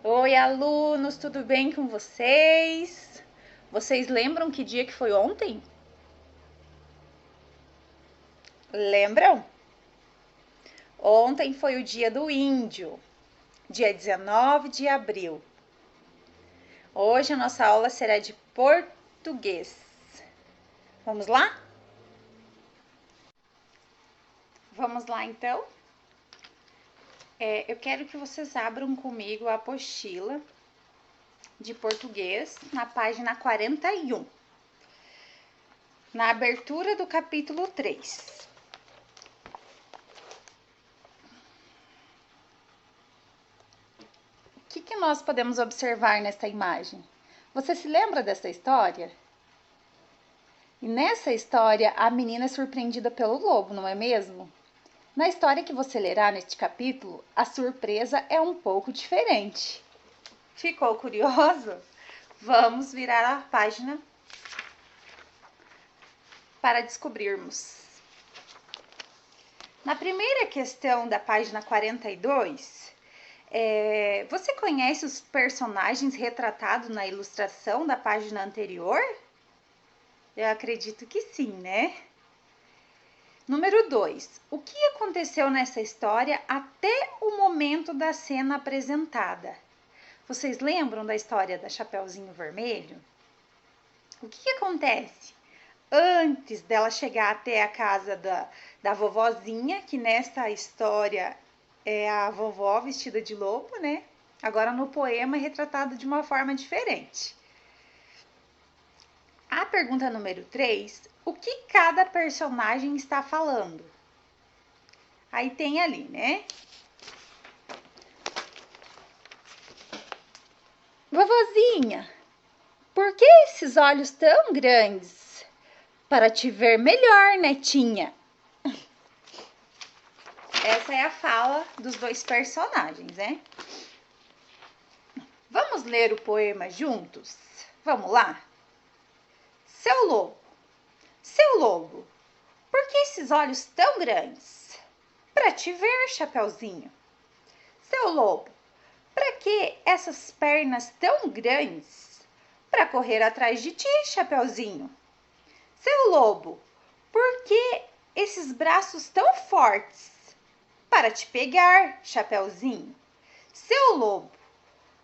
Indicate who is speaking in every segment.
Speaker 1: Oi, alunos, tudo bem com vocês? Vocês lembram que dia que foi ontem? Lembram? Ontem foi o dia do índio, dia 19 de abril. Hoje a nossa aula será de português. Vamos lá? Vamos lá então? Eu quero que vocês abram comigo a apostila de português na página 41, na abertura do capítulo 3. O que nós podemos observar nesta imagem? Você se lembra dessa história? E nessa história, a menina é surpreendida pelo lobo, não é mesmo? Na história que você lerá neste capítulo, a surpresa é um pouco diferente. Ficou curioso? Vamos virar a página para descobrirmos. Na primeira questão da página 42, você conhece os personagens retratados na ilustração da página anterior? Eu acredito que sim, né? Número 2. O que aconteceu nessa história até o momento da cena apresentada? Vocês lembram da história da Chapeuzinho Vermelho? O que acontece? Antes dela chegar até a casa da vovozinha, que nesta história é a vovó vestida de lobo, né? Agora no poema é retratado de uma forma diferente. A pergunta número 3, o que cada personagem está falando? Aí tem ali, né? Vovozinha, por que esses olhos tão grandes? Para te ver melhor, netinha. Essa é a fala dos dois personagens, né? Vamos ler o poema juntos? Vamos lá? Seu lobo, por que esses olhos tão grandes? Para te ver, Chapeuzinho. Seu lobo, para que essas pernas tão grandes? Para correr atrás de ti, Chapeuzinho. Seu lobo, por que esses braços tão fortes? Para te pegar, Chapeuzinho. Seu lobo,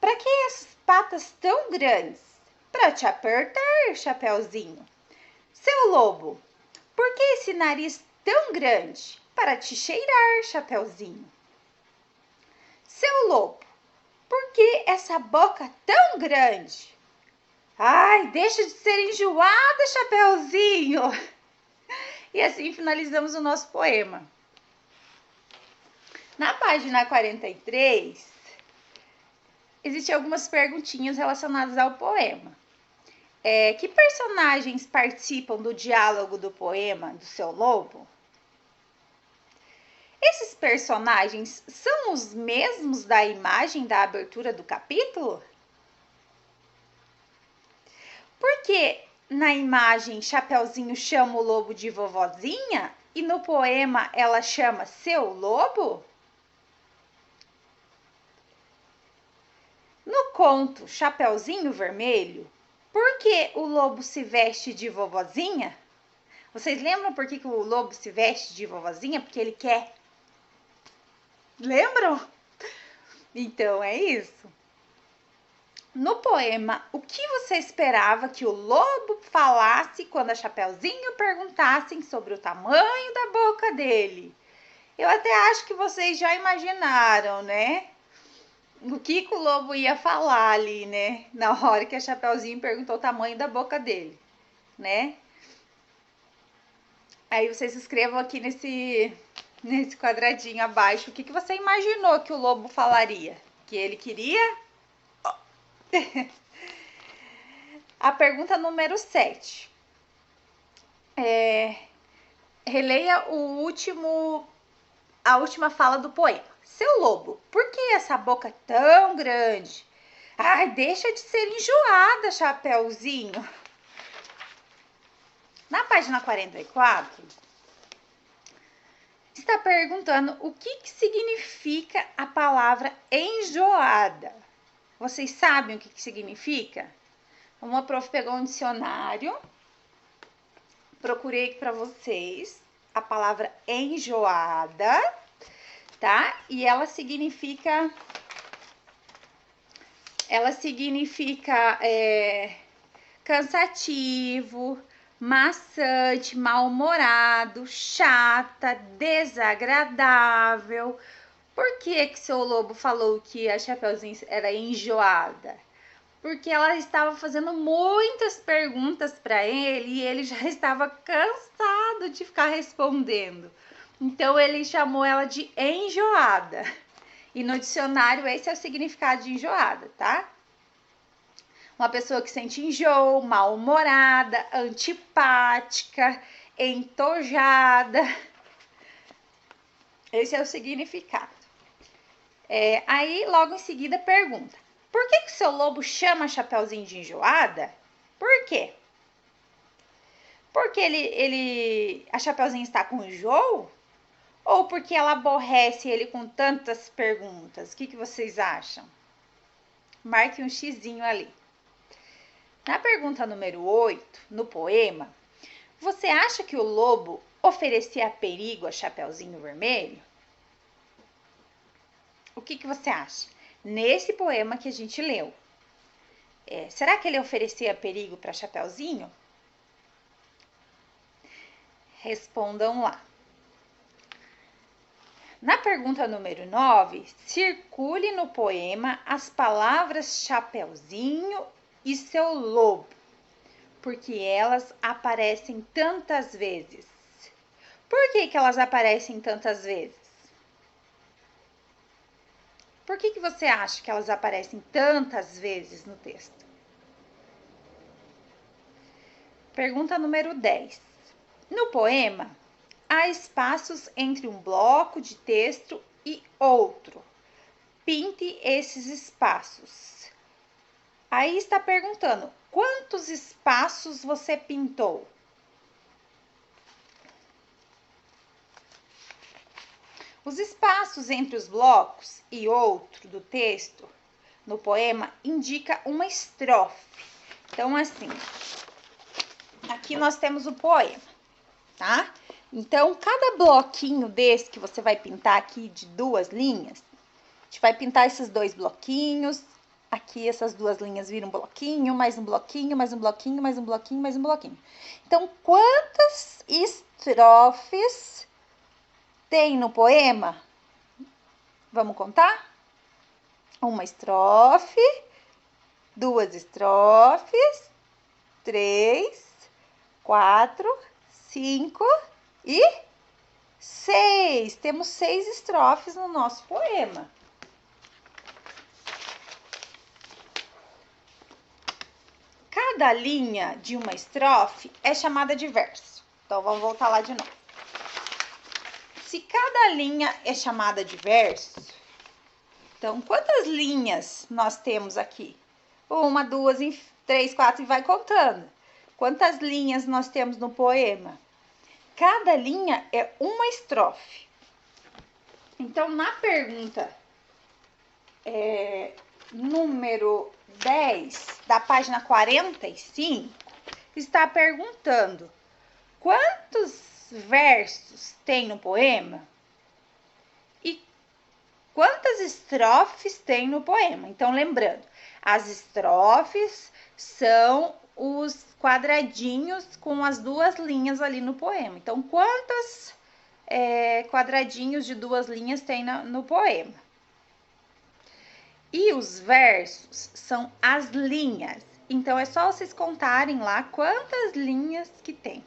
Speaker 1: para que essas patas tão grandes? Para te apertar, Chapeuzinho. Seu lobo, por que esse nariz tão grande? Para te cheirar, Chapeuzinho. Seu lobo, por que essa boca tão grande? Ai, deixa de ser enjoada, Chapeuzinho. E assim finalizamos o nosso poema. Na página 43, existem algumas perguntinhas relacionadas ao poema. Que personagens participam do diálogo do poema do Seu Lobo? Esses personagens são os mesmos da imagem da abertura do capítulo? Por que na imagem Chapeuzinho chama o lobo de vovozinha e no poema ela chama Seu Lobo? No conto Chapeuzinho Vermelho, por que o lobo se veste de vovozinha? Vocês lembram por que o lobo se veste de vovozinha? Porque ele quer. Lembram? Então é isso. No poema, o que você esperava que o lobo falasse quando a Chapeuzinho perguntassem sobre o tamanho da boca dele? Eu até acho que vocês já imaginaram, né? O que o lobo ia falar ali, né? Na hora que a Chapeuzinho perguntou o tamanho da boca dele, né? Aí vocês escrevam aqui nesse quadradinho abaixo o que você imaginou que o lobo falaria. Que ele queria? A pergunta número 7. Releia a última fala do poema. Seu lobo, por que essa boca tão grande? Ai, deixa de ser enjoada, Chapeuzinho. Na página 44, está perguntando o que significa a palavra enjoada. Vocês sabem o que significa? Uma prof pegou um dicionário, procurei para vocês a palavra enjoada, tá? E ela significa cansativo, maçante, mal-humorado, chata, desagradável. Por que seu lobo falou que a Chapeuzinho era enjoada? Porque ela estava fazendo muitas perguntas para ele e ele já estava cansado de ficar respondendo. Então ele chamou ela de enjoada. E no dicionário esse é o significado de enjoada, tá? Uma pessoa que sente enjoo, mal-humorada, antipática, entojada. Esse é o significado. Aí, logo em seguida, pergunta: por que seu lobo chama Chapeuzinho de enjoada? Por quê? Porque a Chapeuzinho está com enjoo? Ou porque ela aborrece ele com tantas perguntas? O que vocês acham? Marque um xizinho ali. Na pergunta número 8, no poema, você acha que o lobo oferecia perigo a Chapeuzinho Vermelho? O que você acha? Nesse poema que a gente leu, será que ele oferecia perigo para Chapeuzinho? Respondam lá. Na pergunta número 9, circule no poema as palavras Chapeuzinho e seu lobo, porque elas aparecem tantas vezes. Por que elas aparecem tantas vezes? Por que você acha que elas aparecem tantas vezes no texto? Pergunta número 10. No poema, há espaços entre um bloco de texto e outro. Pinte esses espaços. Aí está perguntando: quantos espaços você pintou? Os espaços entre os blocos e outro do texto no poema indica uma estrofe. Então, assim, aqui nós temos o poema, tá? Então, cada bloquinho desse que você vai pintar aqui de 2 linhas, a gente vai pintar esses 2 bloquinhos. Aqui essas 2 linhas viram um bloquinho, mais um bloquinho, mais um bloquinho, mais um bloquinho, mais um bloquinho. Então, quantas estrofes tem no poema? Vamos contar? 1 estrofe, 2 estrofes, 3, 4, 5 e 6. Temos 6 estrofes no nosso poema. Cada linha de uma estrofe é chamada de verso. Então, vamos voltar lá de novo. Se cada linha é chamada de verso, então, quantas linhas nós temos aqui? 1, 2, 3, 4 e vai contando. Quantas linhas nós temos no poema? Cada linha é uma estrofe. Então, na pergunta número 10, da página 45, está perguntando: quantos versos tem no poema? E quantas estrofes tem no poema? Então, lembrando, as estrofes são os quadradinhos com as 2 linhas ali no poema. Então, quantos quadradinhos de 2 linhas tem no poema? E os versos são as linhas. Então, é só vocês contarem lá quantas linhas que tem,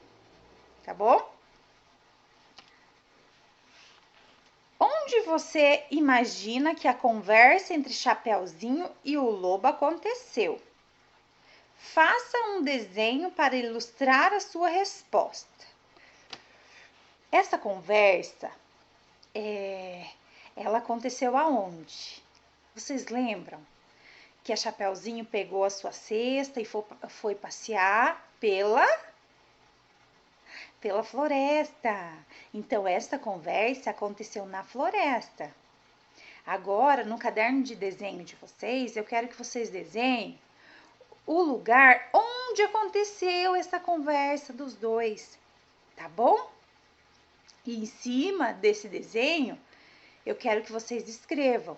Speaker 1: tá bom? Onde você imagina que a conversa entre Chapeuzinho e o lobo aconteceu? Faça um desenho para ilustrar a sua resposta. Essa conversa, ela aconteceu aonde? Vocês lembram que a Chapeuzinho pegou a sua cesta e foi passear pela floresta. Então, essa conversa aconteceu na floresta. Agora, no caderno de desenho de vocês, eu quero que vocês desenhem o lugar onde aconteceu essa conversa dos dois, tá bom? E em cima desse desenho, eu quero que vocês escrevam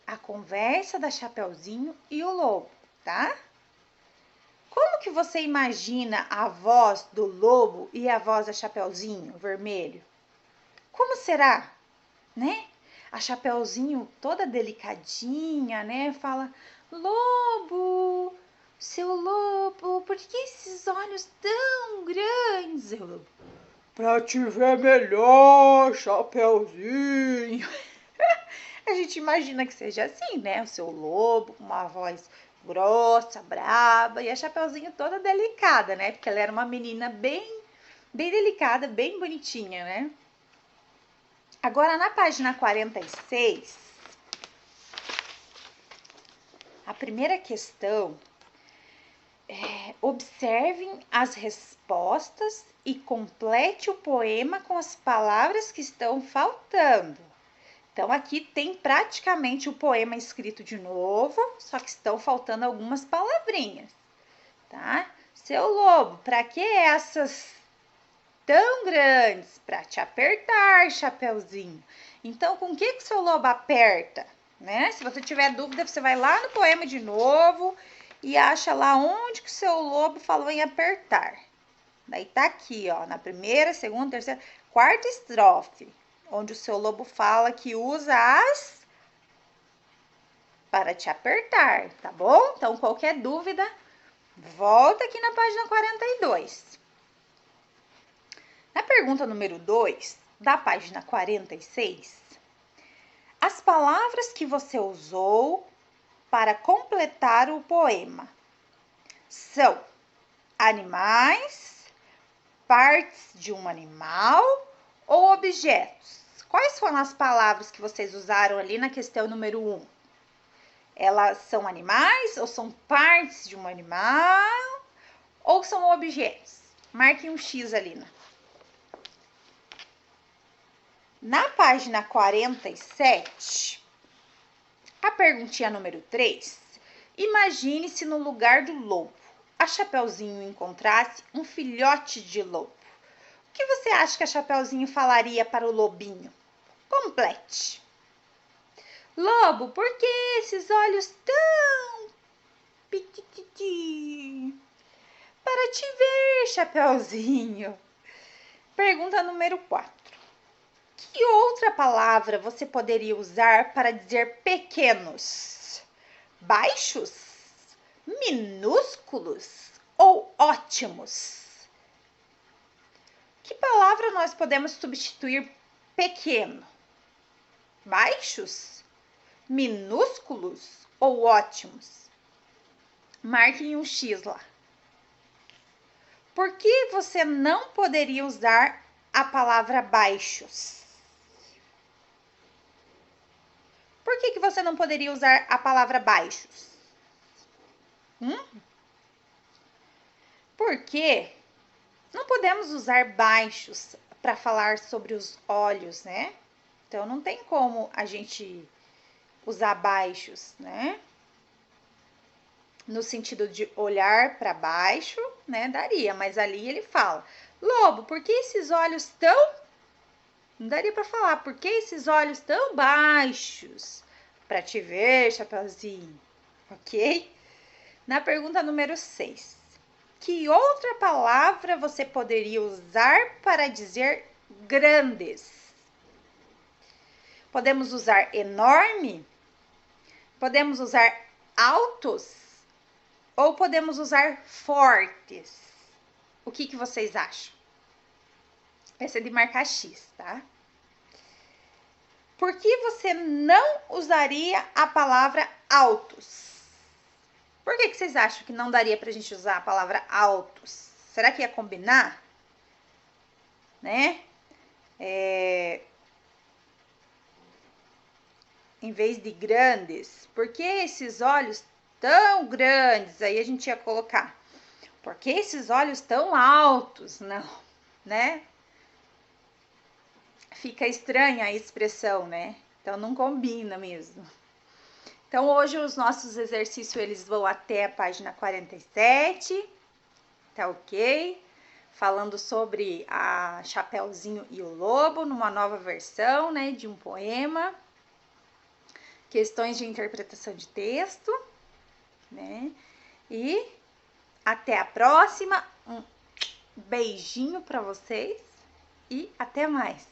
Speaker 1: a conversa da Chapeuzinho e o lobo, tá? Como que você imagina a voz do lobo e a voz da Chapeuzinho vermelho? Como será, né? A Chapeuzinho toda delicadinha, né? Fala, lobo, seu lobo, por que esses olhos tão grandes? Eu, lobo, pra te ver melhor, Chapeuzinho. A gente imagina que seja assim, né? O seu lobo com uma voz grossa, braba, e a Chapeuzinho toda delicada, né? Porque ela era uma menina bem delicada, bem bonitinha, né? Agora, na página 46, a primeira questão é: observem as respostas e complete o poema com as palavras que estão faltando. Então, aqui tem praticamente o poema escrito de novo, só que estão faltando algumas palavrinhas, tá? Seu lobo, para que essas tão grandes? Para te apertar, Chapeuzinho. Então, com o que o seu lobo aperta? Né? Se você tiver dúvida, você vai lá no poema de novo e acha lá onde que o seu lobo falou em apertar. Daí tá aqui, ó, na primeira, segunda, terceira, quarta estrofe, onde o seu lobo fala que usa as para te apertar, tá bom? Então, qualquer dúvida, volta aqui na página 42. Na pergunta número 2, da página 46, as palavras que você usou para completar o poema são animais, partes de um animal ou objetos. Quais foram as palavras que vocês usaram ali na questão número 1? Elas são animais ou são partes de um animal ou são objetos? Marquem um X ali, né? Na página 47, a perguntinha número 3, imagine-se no lugar do lobo. A Chapeuzinho encontrasse um filhote de lobo. O que você acha que a Chapeuzinho falaria para o lobinho? Complete. Lobo, por que esses olhos tão pititi? Para te ver, Chapeuzinho. Pergunta número 4. Que outra palavra você poderia usar para dizer pequenos? Baixos? Minúsculos? Ou ótimos? Que palavra nós podemos substituir pequeno? Baixos? Minúsculos ou ótimos? Marquem um X lá. Por que você não poderia usar a palavra baixos? Por que você não poderia usar a palavra baixos? Porque não podemos usar baixos para falar sobre os olhos, né? Então, não tem como a gente usar baixos, né? No sentido de olhar para baixo, né? Daria, mas ali ele fala: lobo, por que esses olhos tão... Não daria para falar, por que esses olhos tão baixos? Para te ver, Chapeuzinho, ok? Na pergunta número 6, que outra palavra você poderia usar para dizer grandes? Podemos usar enorme? Podemos usar altos? Ou podemos usar fortes? O que vocês acham? Essa é de marcar X, tá? Por que você não usaria a palavra altos? Por que vocês acham que não daria pra gente usar a palavra altos? Será que ia combinar? Né? Em vez de grandes. Por que esses olhos tão grandes? Aí a gente ia colocar. Por que esses olhos tão altos? Não, né? Fica estranha a expressão, né? Então não combina mesmo. Então hoje os nossos exercícios eles vão até a página 47, tá ok? Falando sobre a Chapeuzinho e o Lobo, numa nova versão, né, de um poema. Questões de interpretação de texto, né? E até a próxima. Um beijinho para vocês e até mais.